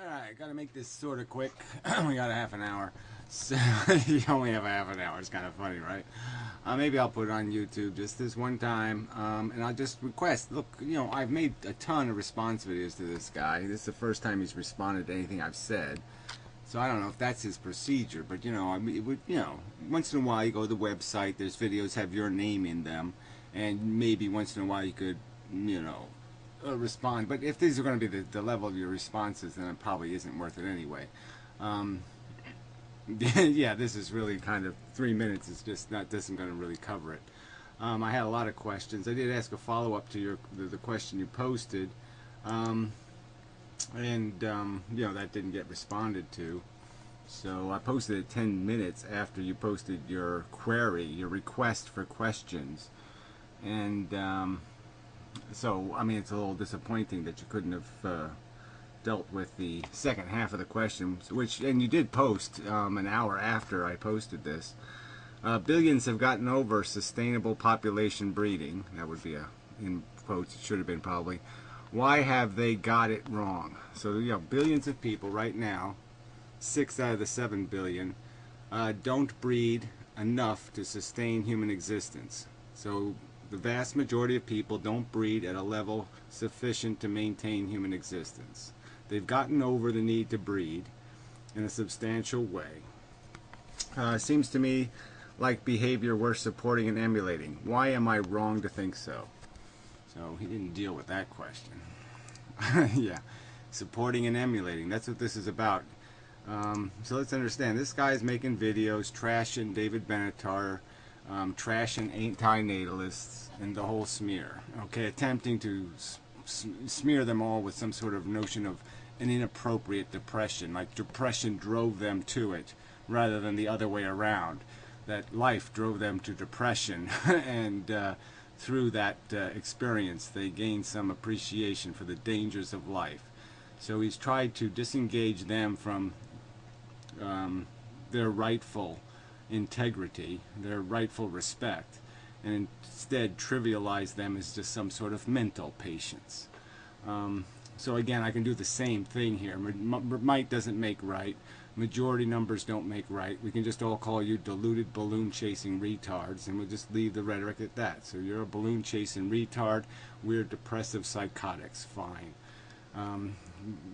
Alright, gotta make this sort of quick. We got a half an hour. So, you only have a half an hour. It's kind of funny, right? Maybe I'll put it on YouTube just this one time. And I'll just request, look, I've made a ton of response videos to this guy. This is the first time he's responded to anything I've said. So I don't know if that's his procedure, but once in a while you go to the website, there's videos have your name in them, and maybe once in a while you could, respond. But if these are going to be the level of your responses, then it probably isn't worth it anyway. Yeah, this is really kind of 3 minutes. It's just not, isn't going to really cover it. I had a lot of questions. I did ask a follow-up to the question you posted. That didn't get responded to. So I posted it 10 minutes after you posted your query, your request for questions. And so, I mean, it's a little disappointing that you couldn't have dealt with the second half of the question, and you did post an hour after I posted this. Billions have gotten over sustainable population breeding. That would be in quotes, it should have been probably. Why have they got it wrong? So, billions of people right now, 6 out of the 7 billion, don't breed enough to sustain human existence. So the vast majority of people don't breed at a level sufficient to maintain human existence. They've gotten over the need to breed in a substantial way. Seems to me like behavior worth supporting and emulating. Why am I wrong to think so? So he didn't deal with that question. Yeah, supporting and emulating. That's what this is about. So let's understand. This guy's making videos trashing David Benatar, trashing anti-natalists, and the whole smear. Okay, attempting to smear them all with some sort of notion of an inappropriate depression, like depression drove them to it, rather than the other way around. That life drove them to depression, and through that experience they gained some appreciation for the dangers of life. So he's tried to disengage them from their rightful integrity, their rightful respect, and instead trivialize them as just some sort of mental patients. So again, I can do the same thing here. Might doesn't make right. Majority numbers don't make right. We can just all call you deluded balloon chasing retards, and we'll just leave the rhetoric at that. So you're a balloon chasing retard. We're depressive psychotics. Fine.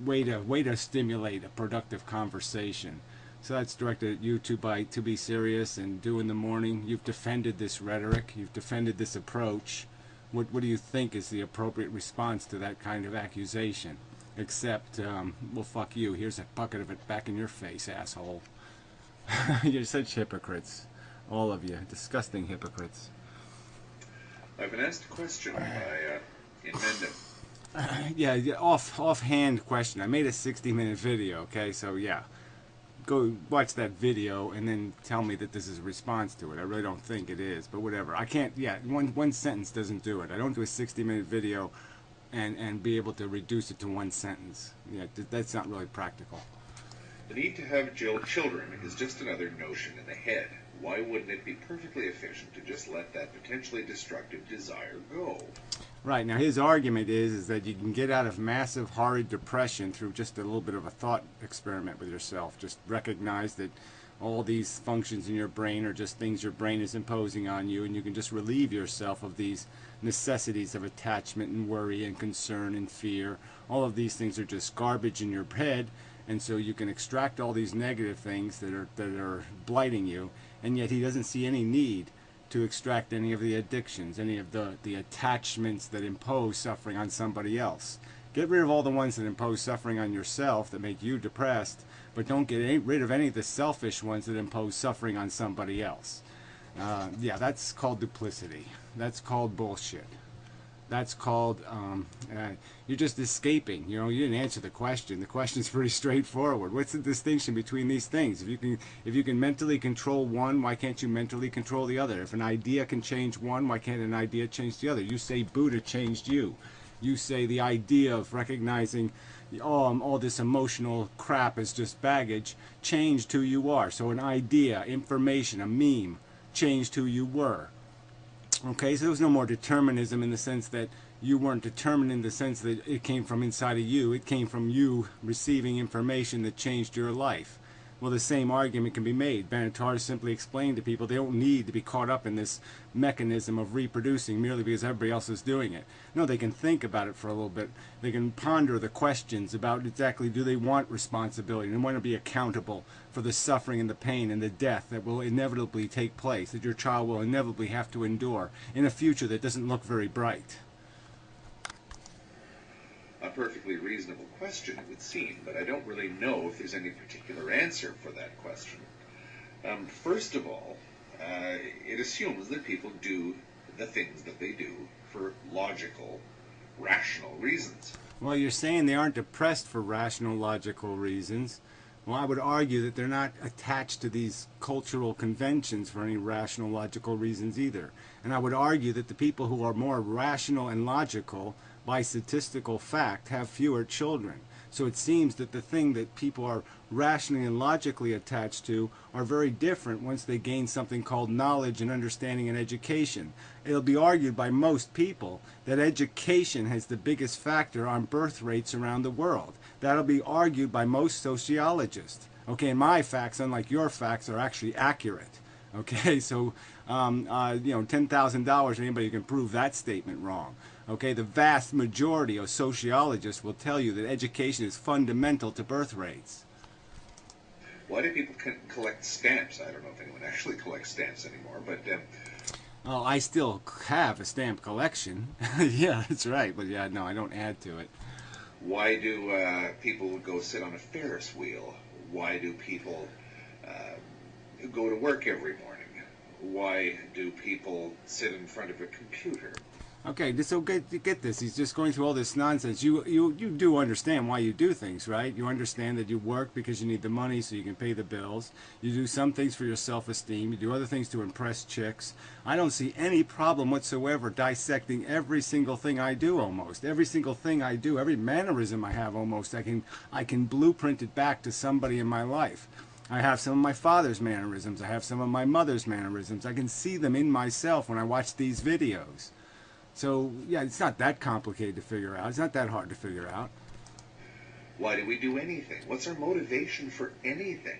Way to stimulate a productive conversation. So that's directed at you to be serious and do in the morning. You've defended this rhetoric. You've defended this approach. What do you think is the appropriate response to that kind of accusation? Except, well, fuck you. Here's a bucket of it back in your face, asshole. You're such hypocrites. All of you. Disgusting hypocrites. I've been asked a question by Inmendham. Yeah, offhand question. I made a 60-minute video, okay? So, yeah. Go watch that video and then tell me that this is a response to it. I really don't think it is, but whatever. I can't, one sentence doesn't do it. I don't do a 60-minute video and be able to reduce it to one sentence. Yeah, that's not really practical. The need to have children is just another notion in the head. Why wouldn't it be perfectly efficient to just let that potentially destructive desire go? Right. Now his argument is that you can get out of massive horrid depression through just a little bit of a thought experiment with yourself. Just recognize that all these functions in your brain are just things your brain is imposing on you, and you can just relieve yourself of these necessities of attachment and worry and concern and fear. All of these things are just garbage in your head, and so you can extract all these negative things that are blighting you, and yet he doesn't see any need to extract any of the addictions, any of the attachments that impose suffering on somebody else. Get rid of all the ones that impose suffering on yourself, that make you depressed, but don't get rid of any of the selfish ones that impose suffering on somebody else. Yeah, that's called duplicity. That's called bullshit. That's called, you're just escaping. You didn't answer the question. The question's pretty straightforward. What's the distinction between these things? If you can mentally control one, why can't you mentally control the other? If an idea can change one, why can't an idea change the other? You say Buddha changed you. You say the idea of recognizing all this emotional crap is just baggage changed who you are. So an idea, information, a meme changed who you were. Okay, so there was no more determinism in the sense that you weren't determined in the sense that it came from inside of you. It came from you receiving information that changed your life. Well, the same argument can be made. Benatar simply explained to people they don't need to be caught up in this mechanism of reproducing merely because everybody else is doing it. No, they can think about it for a little bit. They can ponder the questions about exactly, do they want responsibility and want to be accountable for the suffering and the pain and the death that will inevitably take place, that your child will inevitably have to endure in a future that doesn't look very bright. A perfectly reasonable question, it would seem, but I don't really know if there's any particular answer for that question. First of all, it assumes that people do the things that they do for logical, rational reasons. Well, you're saying they aren't depressed for rational, logical reasons. Well, I would argue that they're not attached to these cultural conventions for any rational, logical reasons either. And I would argue that the people who are more rational and logical, by statistical fact, have fewer children. So it seems that the thing that people are rationally and logically attached to are very different once they gain something called knowledge and understanding and education. It'll be argued by most people that education has the biggest factor on birth rates around the world. That'll be argued by most sociologists. Okay, and my facts, unlike your facts, are actually accurate. Okay, so, $10,000, anybody can prove that statement wrong. Okay, the vast majority of sociologists will tell you that education is fundamental to birth rates. Why do people collect stamps? I don't know if anyone actually collects stamps anymore, but... Oh, I still have a stamp collection. Yeah, that's right, but yeah, no, I don't add to it. Why do people go sit on a Ferris wheel? Why do people go to work every morning? Why do people sit in front of a computer? Okay, so get this. He's just going through all this nonsense. You do understand why you do things, right? You understand that you work because you need the money so you can pay the bills. You do some things for your self-esteem. You do other things to impress chicks. I don't see any problem whatsoever dissecting every single thing I do almost. Every single thing I do, every mannerism I have almost, I can blueprint it back to somebody in my life. I have some of my father's mannerisms. I have some of my mother's mannerisms. I can see them in myself when I watch these videos. So, yeah, it's not that complicated to figure out. It's not that hard to figure out. Why do we do anything? What's our motivation for anything?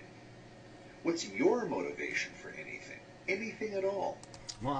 What's your motivation for anything? Anything at all? Well,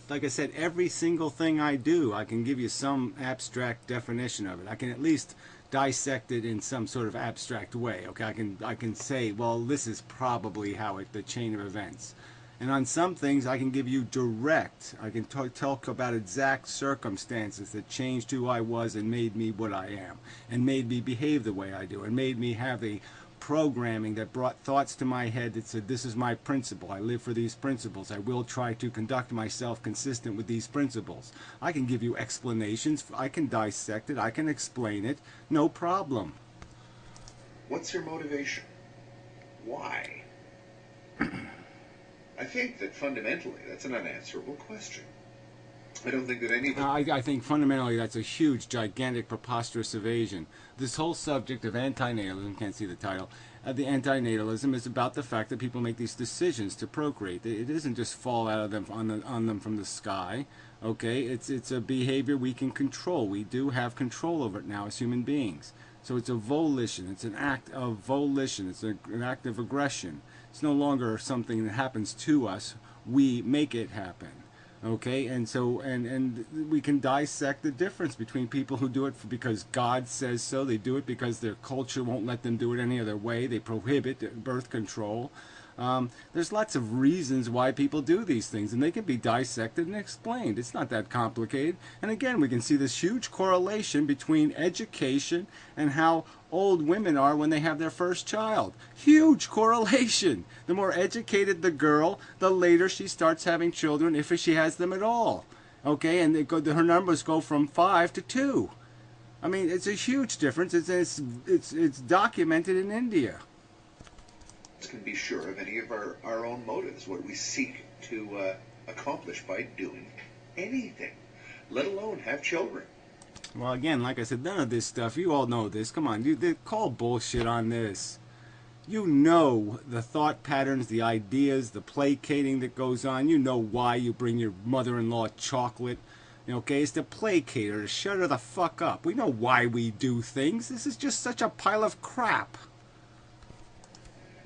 like I said, every single thing I do, I can give you some abstract definition of it. I can at least dissect it in some sort of abstract way. Okay, I can say, well, this is probably how the chain of events. And on some things, I can give you direct. I can talk about exact circumstances that changed who I was and made me what I am, and made me behave the way I do, and made me have a programming that brought thoughts to my head that said, this is my principle. I live for these principles. I will try to conduct myself consistent with these principles. I can give you explanations. I can dissect it. I can explain it. No problem. What's your motivation? Why? I think that fundamentally that's an unanswerable question. I don't think that anybody... I think fundamentally that's a huge, gigantic, preposterous evasion. This whole subject of antinatalism, can't see the title, the antinatalism is about the fact that people make these decisions to procreate. It doesn't just fall out of them on them from the sky. Okay, it's a behavior we can control. We do have control over it now as human beings. So it's a volition. It's an act of volition. It's an act of aggression. It's no longer something that happens to us. We make it happen. Okay, and so and we can dissect the difference between people who do it because God says so. They do it because their culture won't let them do it any other way. They prohibit birth control. There's lots of reasons why people do these things, and they can be dissected and explained. It's not that complicated. And again, we can see this huge correlation between education and how old women are when they have their first child. Huge correlation. The more educated the girl, the later she starts having children, if she has them at all. Okay, and her numbers go from 5 to 2. I mean, it's a huge difference. It's documented in India. Can be sure of any of our own motives, what we seek to accomplish by doing anything, let alone have children. Well, again, like I said, none of this stuff, you all know this. Come on, dude, call bullshit on this. You know the thought patterns, the ideas, the placating that goes on. You know why you bring your mother-in-law chocolate. Okay, is to placate her, to shut her the fuck up. We know why we do things. This is just such a pile of crap.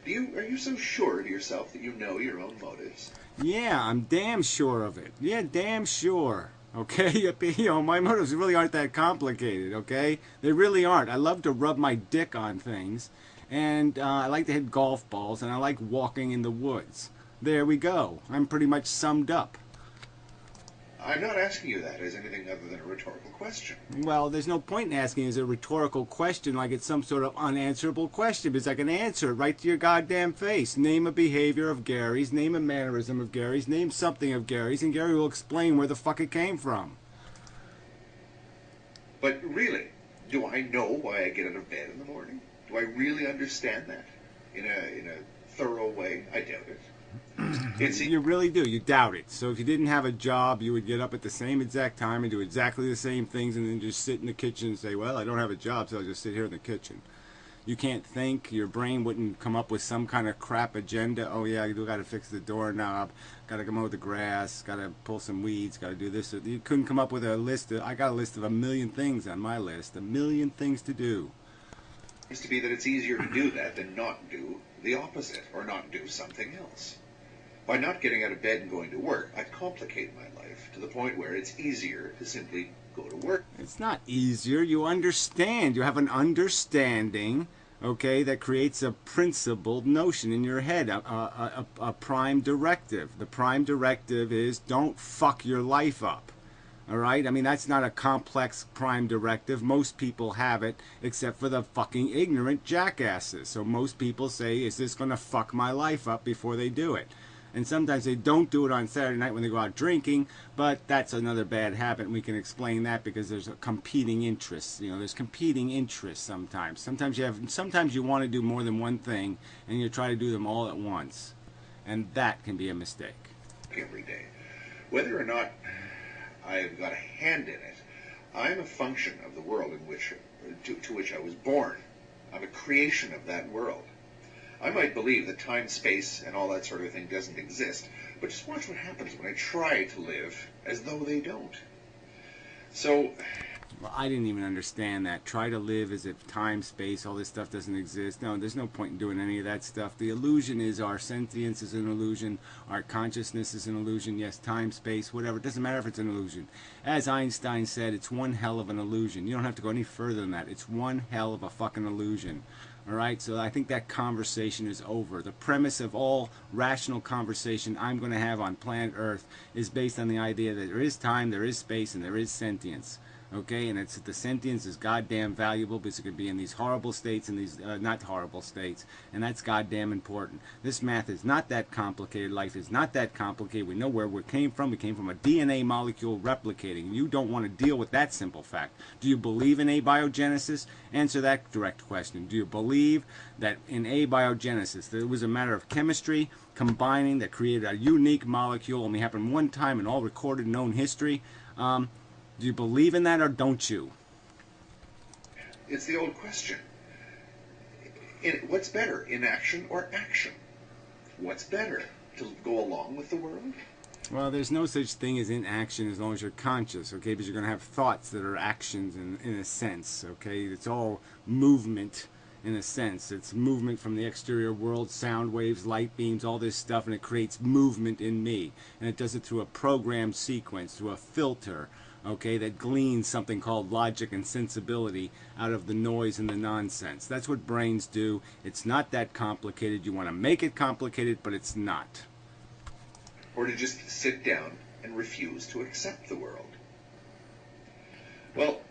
Are you so sure of yourself that you know your own motives? Yeah, I'm damn sure of it. Yeah, damn sure. Okay, my motives really aren't that complicated. Okay, they really aren't. I love to rub my dick on things, and I like to hit golf balls, and I like walking in the woods. There we go. I'm pretty much summed up. I'm not asking you that as anything other than a rhetorical question. Well, there's no point in asking as a rhetorical question like it's some sort of unanswerable question, because I can answer it right to your goddamn face. Name a behavior of Gary's, name a mannerism of Gary's, name something of Gary's, and Gary will explain where the fuck it came from. But really, do I know why I get out of bed in the morning? Do I really understand that in a thorough way? I doubt it. You really do. You doubt it. So if you didn't have a job, you would get up at the same exact time and do exactly the same things and then just sit in the kitchen and say, well, I don't have a job, so I'll just sit here in the kitchen. You can't think. Your brain wouldn't come up with some kind of crap agenda. Oh, yeah, I got to fix the doorknob. Got to mow the grass. Got to pull some weeds. Got to do this. You couldn't come up with a list. I got a list of 1,000,000 things on my list. 1,000,000 things to do. It seems to be that it's easier to do that than not do the opposite or not do something else. By not getting out of bed and going to work, I complicate my life to the point where it's easier to simply go to work. It's not easier. You understand. You have an understanding, okay, that creates a principled notion in your head, a prime directive. The prime directive is don't fuck your life up. All right? I mean, that's not a complex prime directive. Most people have it, except for the fucking ignorant jackasses. So most people say, is this going to fuck my life up before they do it? And sometimes they don't do it on Saturday night when they go out drinking, but that's another bad habit, and we can explain that because there's a competing interests. There's competing interests sometimes. Sometimes you want to do more than one thing, and you try to do them all at once, and that can be a mistake. Every day, whether or not I've got a hand in it, I'm a function of the world to which I was born. I'm a creation of that world. I might believe that time, space, and all that sort of thing doesn't exist, but just watch what happens when I try to live as though they don't. So... Well, I didn't even understand that. Try to live as if time, space, all this stuff doesn't exist. No, there's no point in doing any of that stuff. The illusion is our sentience is an illusion. Our consciousness is an illusion. Yes, time, space, whatever. It doesn't matter if it's an illusion. As Einstein said, it's one hell of an illusion. You don't have to go any further than that. It's one hell of a fucking illusion. All right, so I think that conversation is over. The premise of all rational conversation I'm going to have on planet Earth is based on the idea that there is time, there is space, and there is sentience. Okay, and it's the sentience is goddamn valuable because it could be in these horrible states and these not horrible states, and that's goddamn important. This math is not that complicated. Life is not that complicated. We know where we came from. We came from a DNA molecule replicating. You don't want to deal with that simple fact. Do you believe in abiogenesis? Answer that direct question. Do you believe that in abiogenesis that it was a matter of chemistry combining that created a unique molecule, only happened one time in all recorded known history? Do you believe in that or don't you? It's the old question. What's better, inaction or action? What's better, to go along with the world? Well, there's no such thing as inaction as long as you're conscious, okay? Because you're going to have thoughts that are actions in a sense, okay? It's all movement in a sense. It's movement from the exterior world, sound waves, light beams, all this stuff, and it creates movement in me. And it does it through a programmed sequence, through a filter, okay, that gleans something called logic and sensibility out of the noise and the nonsense. That's what brains do. It's not that complicated. You want to make it complicated, but it's not. Or to just sit down and refuse to accept the world. Well,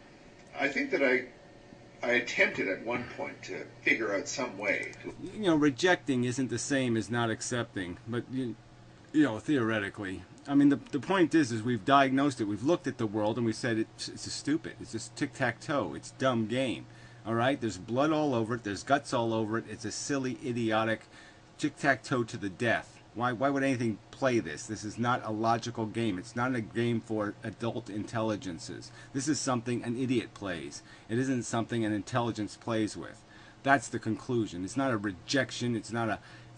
I think that I attempted at one point to figure out some way to... Rejecting isn't the same as not accepting, but, theoretically. I mean, the point is we've diagnosed it. We've looked at the world and we said it's stupid. It's just tic-tac-toe. It's a dumb game. All right? There's blood all over it. There's guts all over it. It's a silly, idiotic tic-tac-toe to the death. Why would anything play this? This is not a logical game. It's not a game for adult intelligences. This is something an idiot plays. It isn't something an intelligence plays with. That's the conclusion. It's not a rejection. It's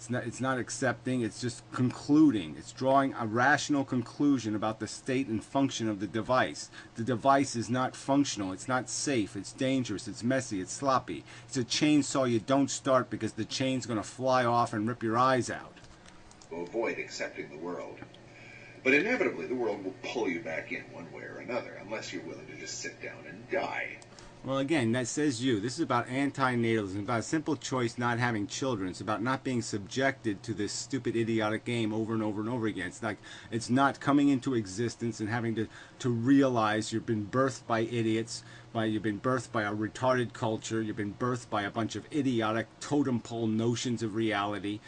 It's not accepting, it's just concluding. It's drawing a rational conclusion about the state and function of the device. The device is not functional, it's not safe, it's dangerous, it's messy, it's sloppy. It's a chainsaw you don't start because the chain's going to fly off and rip your eyes out. Avoid accepting the world. But inevitably the world will pull you back in one way or another, unless you're willing to just sit down and die. Well, again, that says you. This is about anti-natalism, about a simple choice not having children. It's about not being subjected to this stupid, idiotic game over and over and over again. It's like it's not coming into existence and having to realize you've been birthed by idiots, you've been birthed by a retarded culture, you've been birthed by a bunch of idiotic totem pole notions of reality.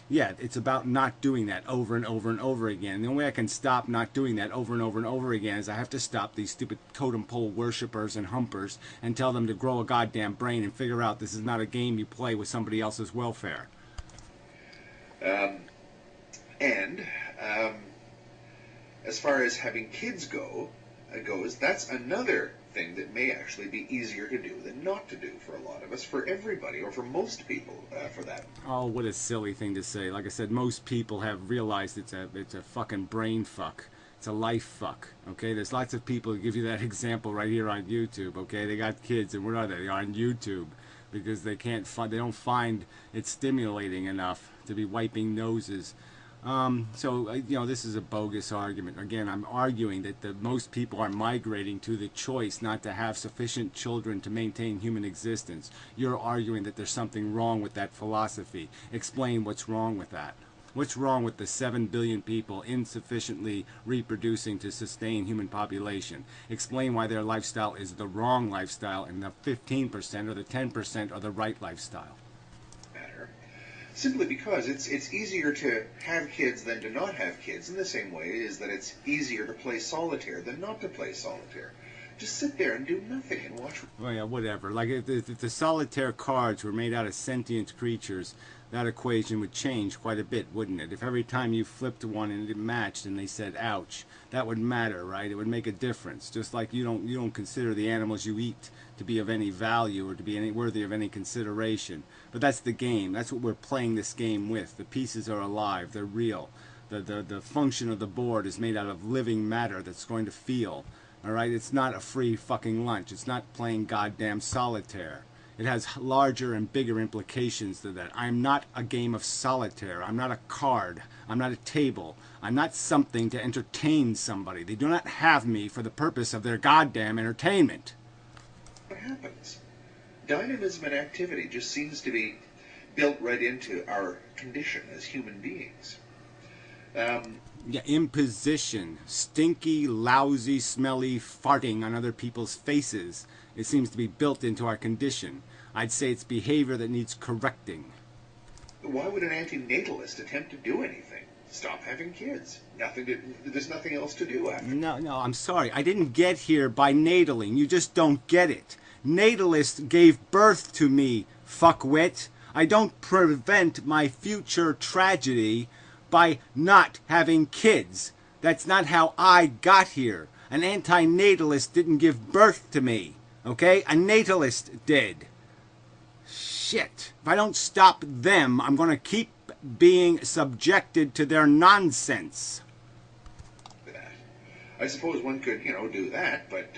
Yeah, it's about not doing that over and over and over again. The only way I can stop not doing that over and over and over again is I have to stop these stupid totem pole worshippers and humpers and tell them to grow a goddamn brain and figure out this is not a game you play with somebody else's welfare. As far as having kids goes, that's another thing that may actually be easier to do than not to do for a lot of us, for everybody, or for most people, for that. Oh, what a silly thing to say. Like I said, most people have realized it's a fucking brain fuck. It's a life fuck. Okay, there's lots of people who give you that example right here on YouTube. Okay, they got kids, and where are they? They're on YouTube because they don't find it stimulating enough to be wiping noses. This is a bogus argument. Again, I'm arguing that most people are migrating to the choice not to have sufficient children to maintain human existence. You're arguing that there's something wrong with that philosophy. Explain what's wrong with that. What's wrong with the 7 billion people insufficiently reproducing to sustain human population? Explain why their lifestyle is the wrong lifestyle and the 15% or the 10% are the right lifestyle. Simply because it's easier to have kids than to not have kids, in the same way as that it's easier to play solitaire than not to play solitaire. Just sit there and do nothing and watch. Well, yeah, whatever. Like if the solitaire cards were made out of sentient creatures, that equation would change quite a bit, wouldn't it? If every time you flipped one and it matched and they said ouch, that would matter, right? It would make a difference. Just like you don't consider the animals you eat to be of any value or to be worthy of any consideration. But that's the game. That's what we're playing this game with. The pieces are alive. They're real. The function of the board is made out of living matter that's going to feel. All right? It's not a free fucking lunch. It's not playing goddamn solitaire. It has larger and bigger implications than that. I'm not a game of solitaire. I'm not a card. I'm not a table. I'm not something to entertain somebody. They do not have me for the purpose of their goddamn entertainment. What happens? Dynamism and activity just seems to be built right into our condition as human beings. Yeah, imposition, stinky, lousy, smelly farting on other people's faces. It seems to be built into our condition. I'd say it's behavior that needs correcting. Why would an antinatalist attempt to do anything? Stop having kids. There's nothing else to do after. No, I'm sorry. I didn't get here by nataling. You just don't get it. Natalist gave birth to me, fuckwit. I don't prevent my future tragedy by not having kids. That's not how I got here. An antinatalist didn't give birth to me. Okay? A natalist did. Shit. If I don't stop them, I'm going to keep being subjected to their nonsense. I suppose one could, do that, but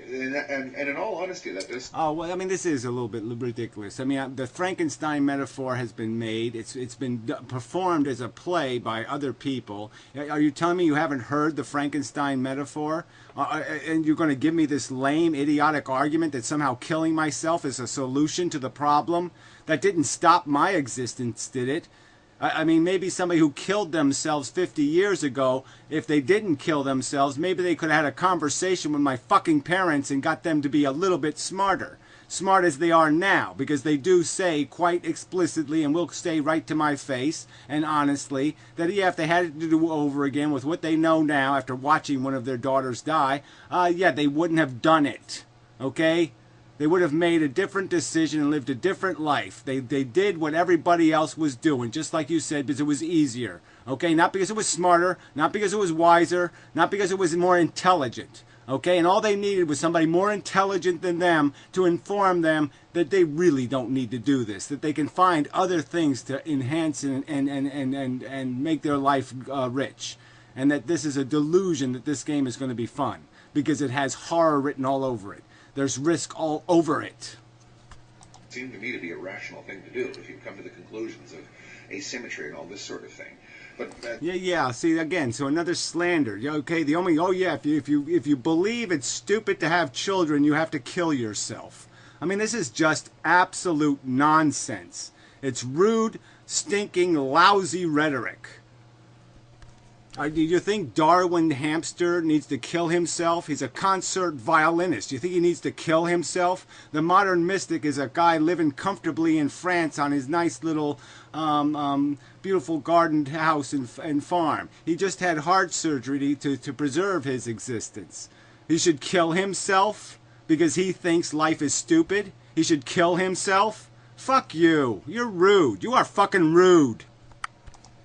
and in all honesty, that does. Oh well, I mean, this is a little bit ridiculous. I mean, the Frankenstein metaphor has been made. It's been performed as a play by other people. Are you telling me you haven't heard the Frankenstein metaphor? And you're going to give me this lame, idiotic argument that somehow killing myself is a solution to the problem? That didn't stop my existence, did it? I mean, maybe somebody who killed themselves 50 years ago, if they didn't kill themselves, maybe they could have had a conversation with my fucking parents and got them to be a little bit smarter. Smart as they are now, because they do say quite explicitly and will say right to my face and honestly that if they had to do over again with what they know now after watching one of their daughters die, they wouldn't have done it. Okay? They would have made a different decision and lived a different life. They did what everybody else was doing, just like you said, because it was easier. Okay, not because it was smarter, not because it was wiser, not because it was more intelligent. Okay, and all they needed was somebody more intelligent than them to inform them that they really don't need to do this, that they can find other things to enhance and make their life rich, and that this is a delusion that this game is going to be fun, because it has horror written all over it. There's risk all over it. It seemed to me to be a rational thing to do if you come to the conclusions of asymmetry and all this sort of thing. But yeah. See, again, so another slander. Yeah, okay, the only if you believe it's stupid to have children, you have to kill yourself. I mean, this is just absolute nonsense. It's rude, stinking, lousy rhetoric. Do you think Darwin Hamster needs to kill himself? He's a concert violinist. Do you think he needs to kill himself? The modern mystic is a guy living comfortably in France on his nice little beautiful gardened house and farm. He just had heart surgery to preserve his existence. He should kill himself because he thinks life is stupid? He should kill himself? Fuck you. You're rude. You are fucking rude.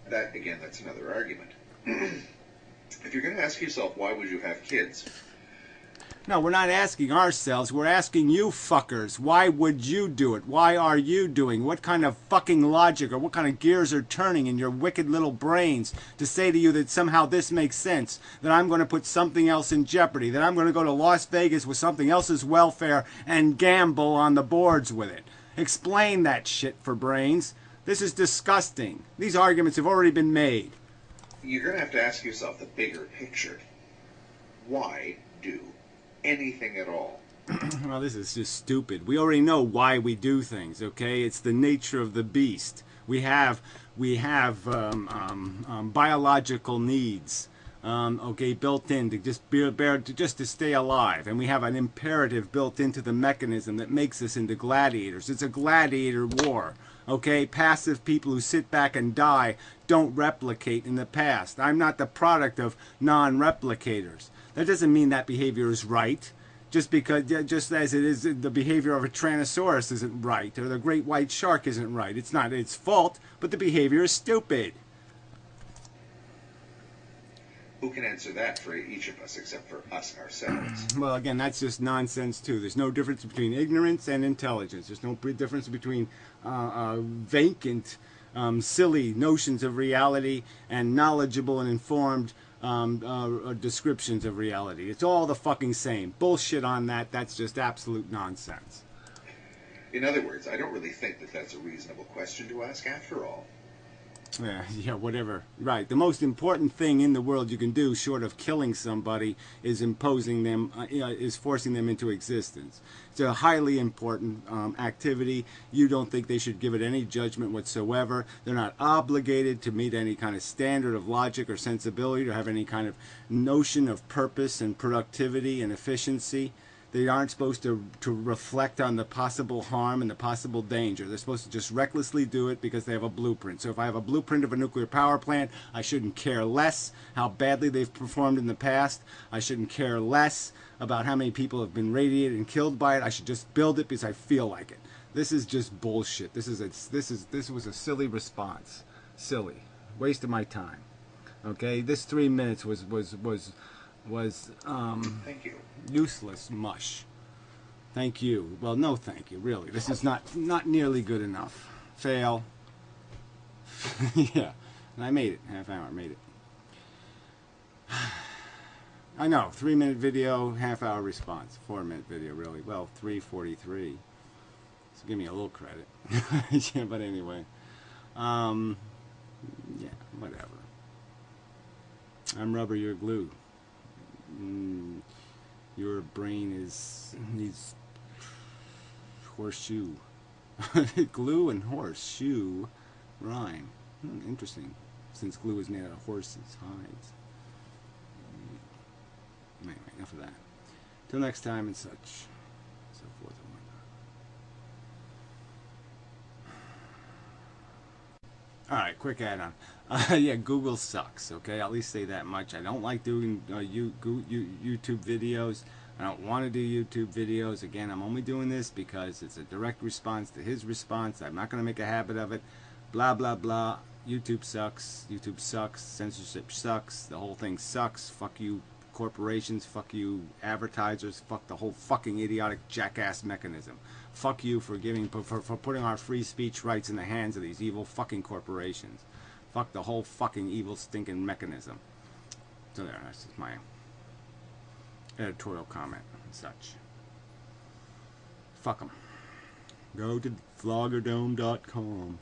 That, again, that's another argument. If you're going to ask yourself, why would you have kids? No, we're not asking ourselves. We're asking you fuckers. Why would you do it? Why are you doing? What kind of fucking logic or what kind of gears are turning in your wicked little brains to say to you that somehow this makes sense, that I'm going to put something else in jeopardy, that I'm going to go to Las Vegas with something else's welfare and gamble on the boards with it? Explain that shit for brains. This is disgusting. These arguments have already been made. You're going to have to ask yourself the bigger picture. Why do anything at all? Well, this is just stupid. We already know why we do things, okay? It's the nature of the beast. We have biological needs, okay, built in to just to stay alive, and we have an imperative built into the mechanism that makes us into gladiators. It's a gladiator war. Okay, passive people who sit back and die don't replicate in the past. I'm not the product of non-replicators. That doesn't mean that behavior is right. Just as it is, the behavior of a Tyrannosaurus isn't right, or the great white shark isn't right. It's not its fault, but the behavior is stupid. Who can answer that for each of us except for us ourselves? Well, again, that's just nonsense, too. There's no difference between ignorance and intelligence. There's no difference between vacant, silly notions of reality and knowledgeable and informed descriptions of reality. It's all the fucking same. Bullshit on that. That's just absolute nonsense. In other words, I don't really think that that's a reasonable question to ask after all. Yeah, whatever. Right. The most important thing in the world you can do, short of killing somebody, is imposing them, is forcing them into existence. It's a highly important activity. You don't think they should give it any judgment whatsoever. They're not obligated to meet any kind of standard of logic or sensibility, or have any kind of notion of purpose and productivity and efficiency. They aren't supposed to reflect on the possible harm and the possible danger. They're supposed to just recklessly do it because they have a blueprint. So if I have a blueprint of a nuclear power plant, I shouldn't care less how badly they've performed in the past. I shouldn't care less about how many people have been radiated and killed by it. I should just build it because I feel like it. This is just bullshit. This was a silly response. Silly. Waste of my time. Okay? This 3 minutes was Thank you. Useless mush. Thank you. Well, no thank you, really. This is not nearly good enough. Fail. Yeah. And I made it. Half hour. Made it. I know. 3-minute video, half-hour response. 4-minute video, really. Well, 3:43. So give me a little credit. Yeah, but anyway. Yeah, whatever. I'm rubber, you're glue. Your brain needs horseshoe. Glue and horseshoe rhyme. Interesting, since glue is made out of horses' hides. Anyway, enough of that. Till next time and such, so forth and whatnot. All right, quick add-on. Yeah, Google sucks, okay? I'll at least say that much. I don't like doing YouTube videos. I don't want to do YouTube videos. Again, I'm only doing this because it's a direct response to his response. I'm not going to make a habit of it. Blah, blah, blah. YouTube sucks. YouTube sucks. Censorship sucks. The whole thing sucks. Fuck you, corporations, fuck you advertisers, fuck the whole fucking idiotic jackass mechanism. Fuck you for putting our free speech rights in the hands of these evil fucking corporations. Fuck the whole fucking evil stinking mechanism. So there, that's just my editorial comment and such. Fuck them. Go to vloggerdome.com.